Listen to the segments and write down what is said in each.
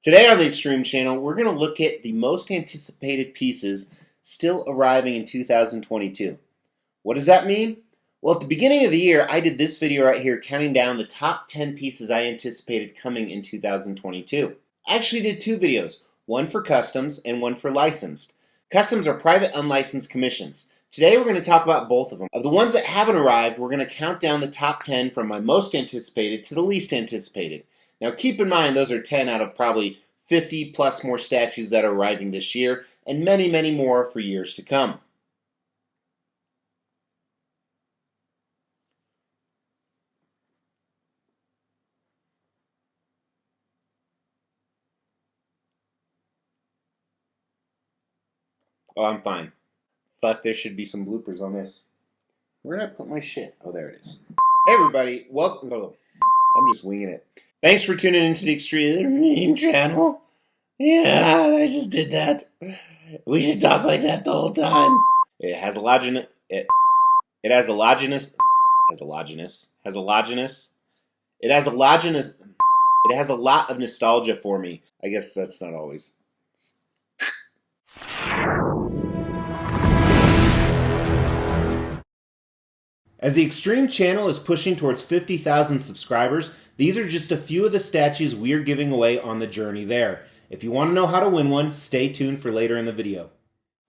Today on the Extreme Channel, we're going to look at the most anticipated pieces still arriving in 2022. What does that mean? Well, at the beginning of the year, I did this video right here counting down the top 10 pieces I anticipated coming in 2022. I actually did two videos, one for customs and one for licensed. Customs are private unlicensed commissions. Today we're going to talk about both of them. Of the ones that haven't arrived, we're going to count down the top 10 from my most anticipated to the least anticipated. Now keep in mind those are 10 out of probably 50 plus more statues that are arriving this year, and many, many more for years to come. Oh, I'm fine. Thought there should be some bloopers on this. Where did I put my shit? Oh, there it is. Hey everybody, welcome. Oh, I'm just winging it. Thanks for tuning into the Extreme Channel. Yeah, I just did that. We should talk like that the whole time. It has a loginous. It has a loginous. Has a loginous. Has a loginous. It has a loginous. It has a lot of nostalgia for me. I guess that's not always. As the Extreme Channel is pushing towards 50,000 subscribers, these are just a few of the statues we're giving away on the journey there. If you want to know how to win one, stay tuned for later in the video.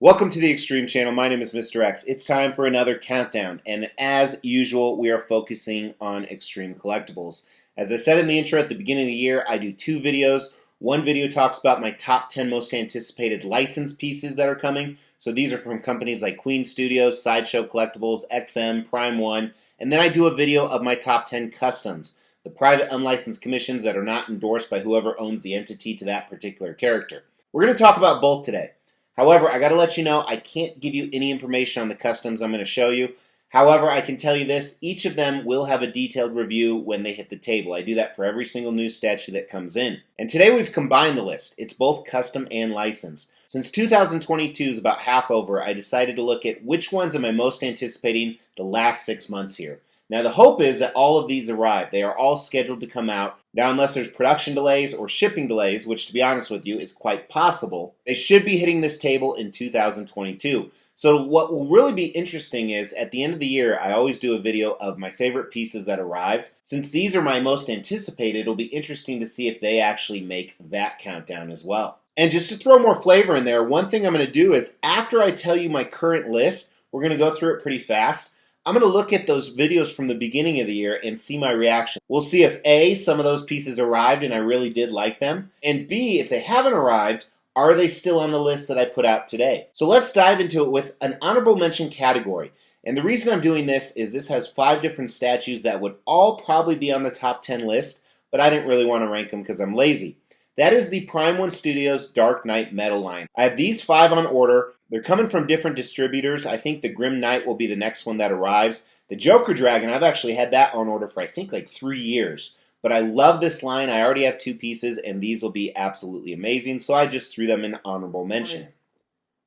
Welcome to the Extreme Channel. My name is Mr. X. It's time for another countdown, and as usual, we are focusing on extreme collectibles. As I said in the intro at the beginning of the year, I do two videos. One video talks about my top 10 most anticipated licensed pieces that are coming. So these are from companies like Queen Studios, Sideshow Collectibles, XM, Prime One, and then I do a video of my top 10 customs, the private unlicensed commissions that are not endorsed by whoever owns the entity to that particular character. We're going to talk about both today. However, I got to let you know I can't give you any information on the customs I'm going to show you. However, I can tell you this, each of them will have a detailed review when they hit the table. I do that for every single new statue that comes in. And today we've combined the list. It's both custom and licensed. Since 2022 is about half over, I decided to look at which ones am I most anticipating the last 6 months here. Now the hope is that all of these arrive. They are all scheduled to come out. Now unless there's production delays or shipping delays, which to be honest with you is quite possible, they should be hitting this table in 2022. So what will really be interesting is at the end of the year, I always do a video of my favorite pieces that arrived. Since these are my most anticipated, it'll be interesting to see if they actually make that countdown as well. And just to throw more flavor in there, one thing I'm going to do is after I tell you my current list, we're going to go through it pretty fast. I'm going to look at those videos from the beginning of the year and see my reaction. We'll see if A, some of those pieces arrived and I really did like them, and B, if they haven't arrived, are they still on the list that I put out today? So let's dive into it with an honorable mention category. And the reason I'm doing this is this has 5 different statues that would all probably be on the top 10 list, but I didn't really want to rank them because I'm lazy. That is the Prime One Studios Dark Knight metal line. I have these 5 on order. They're coming from different distributors. I think the Grim Knight will be the next one that arrives. The Joker Dragon, I've actually had that on order for I think like 3 years. But I love this line. I already have 2 pieces and these will be absolutely amazing. So I just threw them in honorable mention.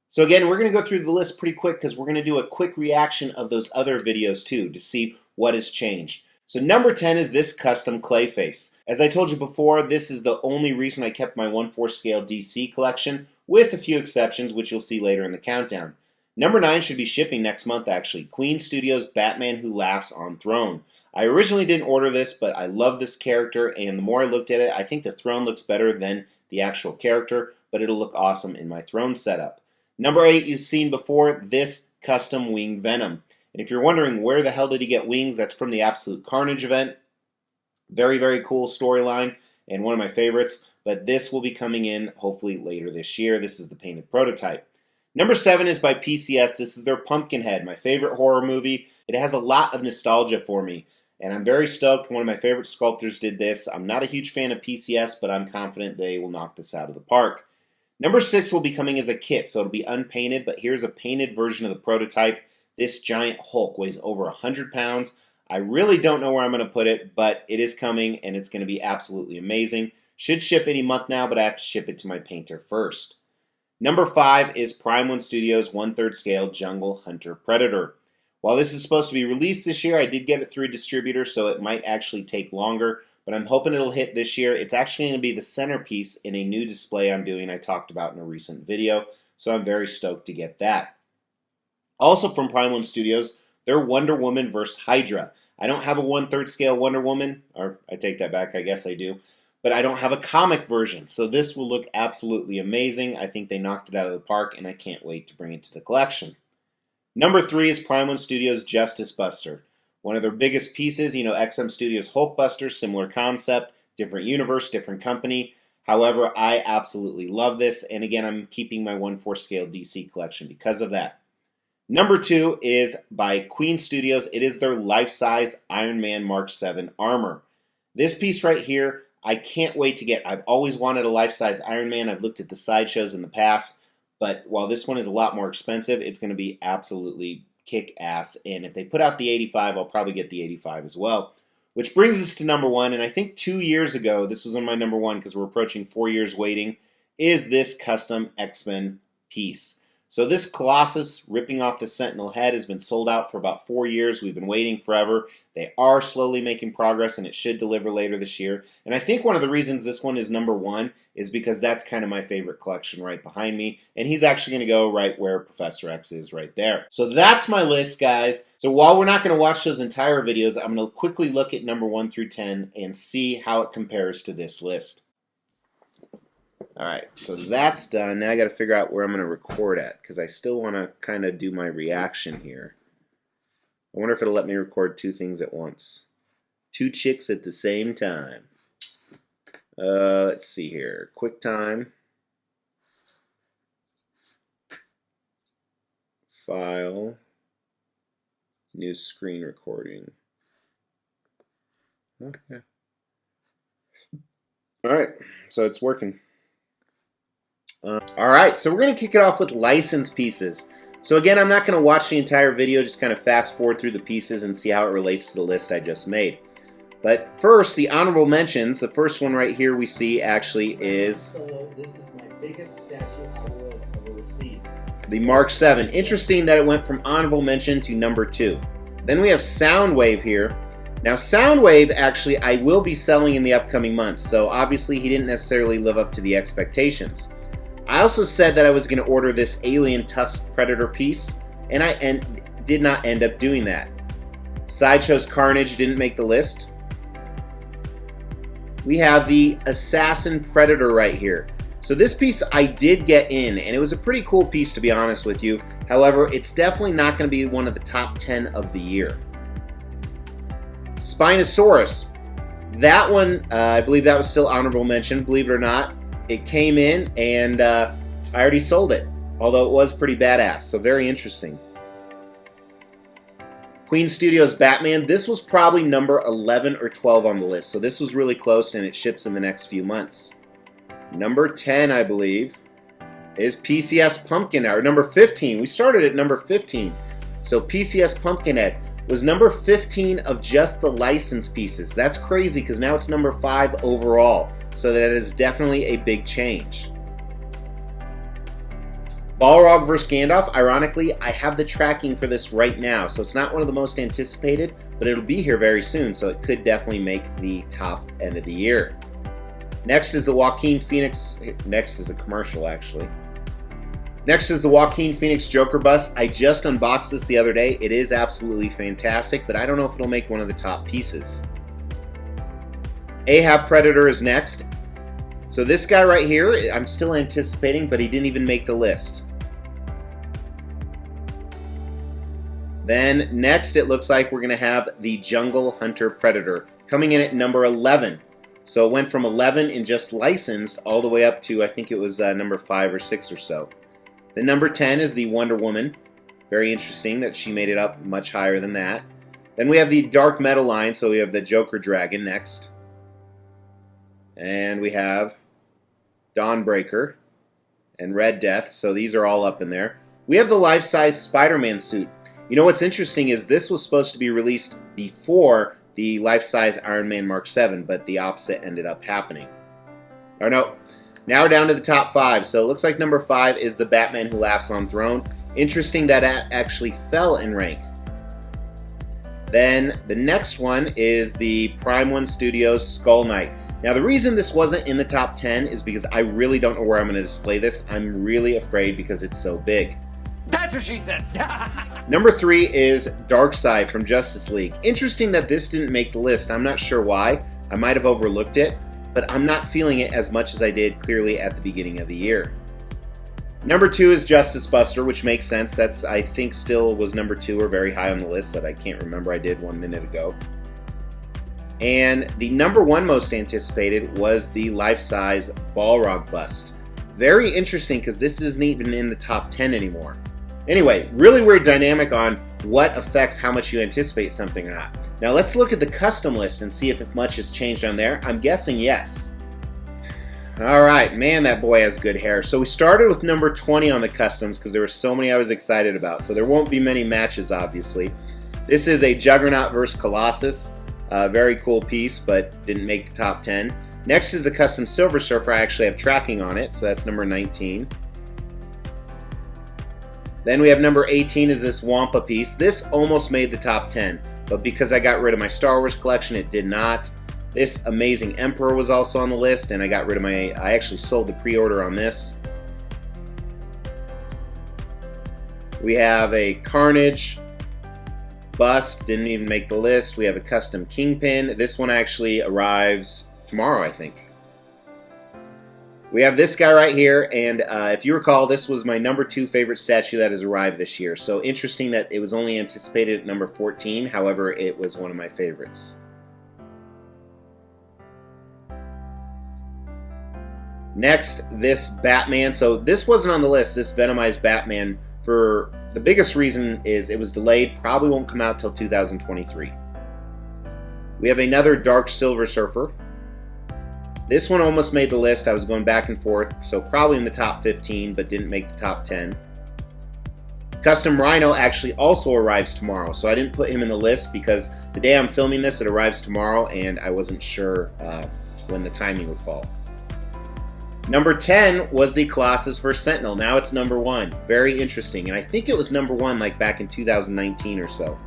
So again, we're going to go through the list pretty quick because we're going to do a quick reaction of those other videos too to see what has changed. So number 10 is this custom clay face. As I told you before, this is the only reason I kept my 1/4 scale DC collection, with a few exceptions, which you'll see later in the countdown. Number 9 should be shipping next month actually. Queen Studios Batman Who Laughs on Throne. I originally didn't order this, but I love this character, and the more I looked at it, I think the throne looks better than the actual character, but it'll look awesome in my throne setup. Number 8 you've seen before, this custom wing Venom. And if you're wondering where the hell did he get wings, that's from the Absolute Carnage event. Very, very cool storyline and one of my favorites. But this will be coming in hopefully later this year. This is the painted prototype. Number 7 is by PCS. This is their Pumpkinhead, my favorite horror movie. It has a lot of nostalgia for me. And I'm very stoked. One of my favorite sculptors did this. I'm not a huge fan of PCS, but I'm confident they will knock this out of the park. Number 6 will be coming as a kit, so it'll be unpainted. But here's a painted version of the prototype. This giant Hulk weighs over 100 pounds. I really don't know where I'm going to put it, but it is coming and it's going to be absolutely amazing. Should ship any month now, but I have to ship it to my painter first. Number 5 is Prime One Studios 1/3 scale Jungle Hunter Predator. While this is supposed to be released this year, I did get it through a distributor, so it might actually take longer, but I'm hoping it'll hit this year. It's actually going to be the centerpiece in a new display I'm doing I talked about in a recent video, so I'm very stoked to get that. Also from Prime 1 Studios, their Wonder Woman vs. Hydra. I don't have a 1/3 scale Wonder Woman, or I take that back, I guess I do, but I don't have a comic version, so this will look absolutely amazing. I think they knocked it out of the park, and I can't wait to bring it to the collection. Number 3 is Prime 1 Studios' Justice Buster. One of their biggest pieces, you know, XM Studios' Hulkbuster, similar concept, different universe, different company. However, I absolutely love this, and again, I'm keeping my 1/4 scale DC collection because of that. Number 2 is by Queen Studios. It is their life-size Iron Man Mark 7 armor. This piece right here, I can't wait to get. I've always wanted a life-size Iron Man. I've looked at the sideshows in the past, but while this one is a lot more expensive, it's going to be absolutely kick-ass. And if they put out the 85, I'll probably get the 85 as well. Which brings us to number 1, and I think 2 years ago, this was on my number 1 because we're approaching 4 years waiting, is this custom X-Men piece. So this Colossus ripping off the Sentinel head has been sold out for about 4 years. We've been waiting forever. They are slowly making progress, and it should deliver later this year. And I think one of the reasons this one is number 1 is because that's kind of my favorite collection right behind me. And he's actually going to go right where Professor X is right there. So that's my list, guys. So while we're not going to watch those entire videos, I'm going to quickly look at number 1 through 10 and see how it compares to this list. Alright, so that's done. Now I got to figure out where I'm going to record at, because I still want to kind of do my reaction here. I wonder if it'll let me record 2 things at once. 2 chicks at the same time. Let's see here. QuickTime. File. New screen recording. Okay. Alright, so it's working. Alright, so we're going to kick it off with license pieces. So again, I'm not going to watch the entire video, just kind of fast forward through the pieces and see how it relates to the list I just made. But first, the honorable mentions. The first one right here we see actually is... So this is my biggest statue I will ever receive. The Mark 7. Interesting that it went from honorable mention to number 2. Then we have Soundwave here. Now Soundwave, actually, I will be selling in the upcoming months, so obviously he didn't necessarily live up to the expectations. I also said that I was going to order this Alien Tusk Predator piece, and I did not end up doing that. Sideshow's Carnage didn't make the list. We have the Assassin Predator right here. So this piece I did get in, and it was a pretty cool piece, to be honest with you. However, it's definitely not going to be one of the top 10 of the year. Spinosaurus. That one, I believe that was still honorable mention, believe it or not. It came in, and I already sold it, although it was pretty badass, so very interesting. Queen Studios Batman. This was probably number 11 or 12 on the list, so this was really close, and it ships in the next few months. Number 10, I believe, is PCS Pumpkinhead, or number 15. We started at number 15. So PCS Pumpkinhead was number 15 of just the license pieces. That's crazy, because now it's number 5 overall. So that is definitely a big change. Balrog vs. Gandalf. Ironically, I have the tracking for this right now, so it's not one of the most anticipated, but it'll be here very soon, so it could definitely make the top end of the year. Next is the Joaquin Phoenix. Next is a commercial, actually. Next is the Joaquin Phoenix Joker bust. I just unboxed this the other day. It is absolutely fantastic, but I don't know if it'll make one of the top pieces. Ahab Predator is next. So this guy right here, I'm still anticipating, but he didn't even make the list. Then next, it looks like we're going to have the Jungle Hunter Predator coming in at number 11. So it went from 11 in just licensed all the way up to, I think it was number 5 or 6 or so. The number 10 is the Wonder Woman. Very interesting that she made it up much higher than that. Then we have the Dark Metal line, so we have the Joker Dragon next. And we have Dawnbreaker and Red Death, so these are all up in there. We have the life-size Spider-Man suit. You know what's interesting is this was supposed to be released before the life-size Iron Man Mark 7, but the opposite ended up happening. Or no, now we're down to the top 5, so it looks like number 5 is the Batman Who Laughs on Throne. Interesting that actually fell in rank. Then the next one is the Prime 1 Studios Skull Knight. Now the reason this wasn't in the top 10 is because I really don't know where I'm going to display this. I'm really afraid because it's so big. That's what she said. Number 3 is Darkseid from Justice League. Interesting that this didn't make the list. I'm not sure why. I might have overlooked it, but I'm not feeling it as much as I did clearly at the beginning of the year. Number 2 is Justice Buster, which makes sense. That's, I think, still was number 2 or very high on the list that I can't remember I did 1 minute ago. And the number 1 most anticipated was the life-size Balrog bust. Very interesting because this isn't even in the top 10 anymore. Anyway, really weird dynamic on what affects how much you anticipate something or not. Now let's look at the custom list and see if much has changed on there. I'm guessing yes. Alright, man, that boy has good hair. So we started with number 20 on the customs because there were so many I was excited about. So there won't be many matches, obviously. This is a Juggernaut versus Colossus. Very cool piece, but didn't make the top 10. Next is a custom Silver Surfer. I actually have tracking on it, so that's number 19. Then we have number 18 is this Wampa piece. This almost made the top 10, but because I got rid of my Star Wars collection, it did not. This Amazing Emperor was also on the list, and I got rid of I actually sold the pre-order on this. We have a Carnage bust, didn't even make the list. We have a custom Kingpin. This one actually arrives tomorrow, I think. We have this guy right here, and if you recall, this was my number 2 favorite statue that has arrived this year. So interesting that it was only anticipated at number 14. However, it was one of my favorites. Next, this Batman. So this wasn't on the list, this Venomized Batman. For the biggest reason is it was delayed, probably won't come out till 2023. We have another Dark Silver Surfer. This one almost made the list. I was going back and forth, so probably in the top 15, but didn't make the top 10. Custom Rhino actually also arrives tomorrow, so I didn't put him in the list because the day I'm filming this, it arrives tomorrow, and I wasn't sure when the timing would fall. Number 10 was the Colossus vs. Sentinel. Now it's number 1. Very interesting, and I think it was number 1 like back in 2019 or so.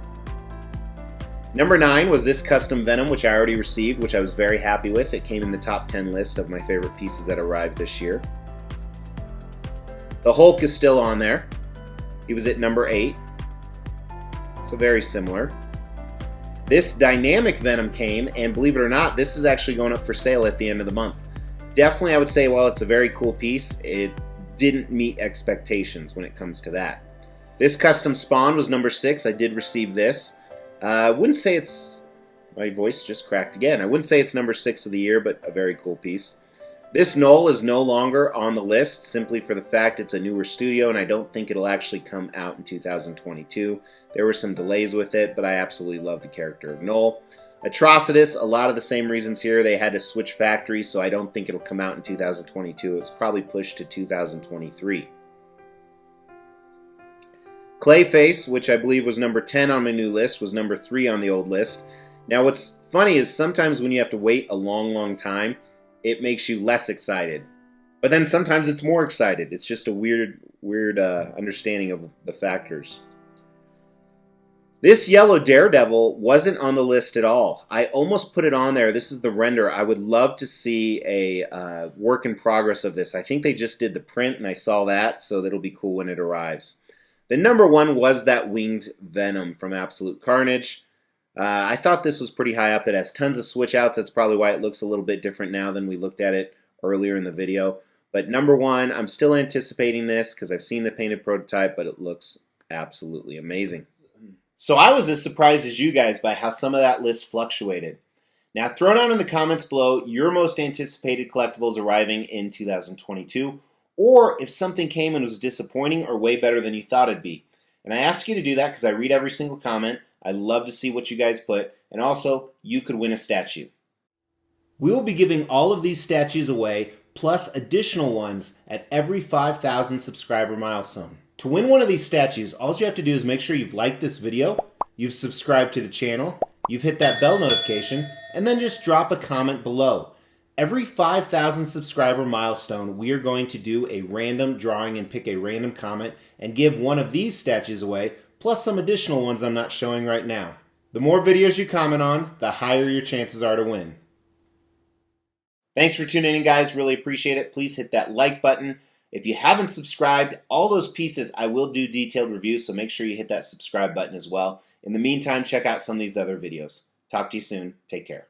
Number 9 was this custom Venom, which I already received, which I was very happy with. It came in the top 10 list of my favorite pieces that arrived this year. The Hulk is still on there. He was at number 8. So very similar. This Dynamic Venom came, and believe it or not, this is actually going up for sale at the end of the month. Definitely, I would say, while it's a very cool piece, it didn't meet expectations when it comes to that. This custom Spawn was number 6. I did receive this. I wouldn't say it's... My voice just cracked again. I wouldn't say it's number 6 of the year, but a very cool piece. This Null is no longer on the list, simply for the fact it's a newer studio, and I don't think it'll actually come out in 2022. There were some delays with it, but I absolutely love the character of Null. Atrocitus, a lot of the same reasons here. They had to switch factories, so I don't think it'll come out in 2022. It's probably pushed to 2023. Clayface, which I believe was number 10 on my new list, was number 3 on the old list. Now what's funny is sometimes when you have to wait a long time, it makes you less excited. But then sometimes it's more excited. It's just a weird understanding of the factors. This yellow Daredevil wasn't on the list at all. I almost put it on there. This is the render. I would love to see a work in progress of this. I think they just did the print and I saw that, so that'll be cool when it arrives. The number 1 was that Winged Venom from Absolute Carnage. I thought this was pretty high up. It has tons of switch outs. That's probably why it looks a little bit different now than we looked at it earlier in the video. But number 1, I'm still anticipating this because I've seen the painted prototype, but it looks absolutely amazing. So I was as surprised as you guys by how some of that list fluctuated. Now throw down in the comments below your most anticipated collectibles arriving in 2022, or if something came and was disappointing or way better than you thought it'd be. And I ask you to do that because I read every single comment. I love to see what you guys put, and also you could win a statue. We will be giving all of these statues away, plus additional ones at every 5,000 subscriber milestone. To win one of these statues, all you have to do is make sure you've liked this video, you've subscribed to the channel, you've hit that bell notification, and then just drop a comment below. Every 5,000 subscriber milestone, we are going to do a random drawing and pick a random comment and give one of these statues away, plus some additional ones I'm not showing right now. The more videos you comment on, the higher your chances are to win. Thanks for tuning in, guys. Really appreciate it. Please hit that like button. If you haven't subscribed, all those pieces, I will do detailed reviews, so make sure you hit that subscribe button as well. In the meantime, check out some of these other videos. Talk to you soon. Take care.